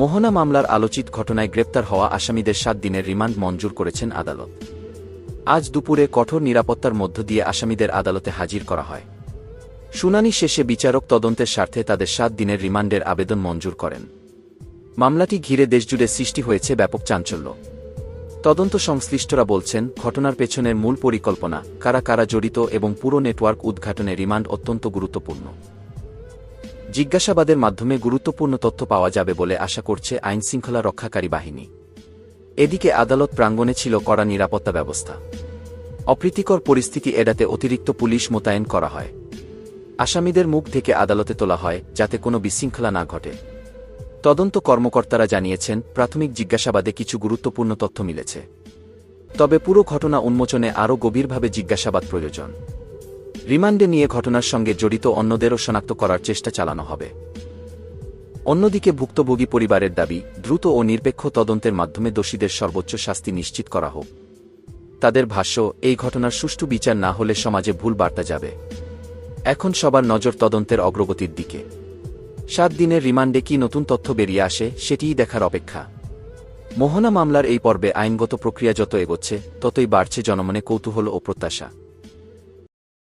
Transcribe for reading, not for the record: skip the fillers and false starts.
মোহনা মামলার আলোচিত ঘটনায় গ্রেপ্তার হওয়া আসামিদের 7 দিনের রিমান্ড মঞ্জুর করেছেন আদালত। আজ দুপুরে কঠোর নিরাপত্তার মধ্য দিয়ে আসামিদের আদালতে হাজির করা হয়। শুনানি শেষে বিচারক তদন্তের স্বার্থে তাদের 7 দিনের রিমান্ডের আবেদন মঞ্জুর করেন। মামলাটি ঘিরে দেশজুড়ে সৃষ্টি হয়েছে ব্যাপক চাঞ্চল্য। তদন্ত সংশ্লিষ্টরা বলছেন, ঘটনার পেছনের মূল পরিকল্পনা, কারা কারা জড়িত এবং পুরো নেটওয়ার্ক উদ্ঘাটনে রিমান্ড অত্যন্ত গুরুত্বপূর্ণ। জিজ্ঞাসাবাদের মাধ্যমে গুরুত্বপূর্ণ তথ্য পাওয়া যাবে বলে আশা করছে আইনশৃঙ্খলা রক্ষাকারী বাহিনী। এদিকে আদালত প্রাঙ্গণে ছিল কড়া নিরাপত্তা ব্যবস্থা। অপ্রীতিকর পরিস্থিতি এড়াতে অতিরিক্ত পুলিশ মোতায়েন করা হয়। আসামিদের মুখ থেকে আদালতে তোলা হয় যাতে কোনো বিশৃঙ্খলা না ঘটে। তদন্ত কর্মকর্তারা জানিয়েছেন, প্রাথমিক জিজ্ঞাসাবাদে কিছু গুরুত্বপূর্ণ তথ্য মিলেছে। তবে পুরো ঘটনা উন্মোচনে আরও গভীরভাবে জিজ্ঞাসাবাদ প্রয়োজন। রিমান্ডে নিয়ে ঘটনার সঙ্গে জড়িত অন্যদেরও শনাক্ত করার চেষ্টা চালানো হবে। অন্যদিকে ভুক্তভোগী পরিবারের দাবি, দ্রুত ও নিরপেক্ষ তদন্তের মাধ্যমে দোষীদের সর্বোচ্চ শাস্তি নিশ্চিত করা হোক। তাদের ভাষ্য, এই ঘটনার সুষ্ঠু বিচার না হলে সমাজে ভুল বার্তা যাবে। এখন সবার নজর তদন্তের অগ্রগতির দিকে। 7 দিনের রিমান্ডে কি নতুন তথ্য বেরিয়ে আসে সেটিই দেখার অপেক্ষা। মোহনা মামলার এই পর্বে আইনগত প্রক্রিয়া যত এগোচ্ছে, ততই বাড়ছে জনমনে কৌতূহল ও প্রত্যাশা।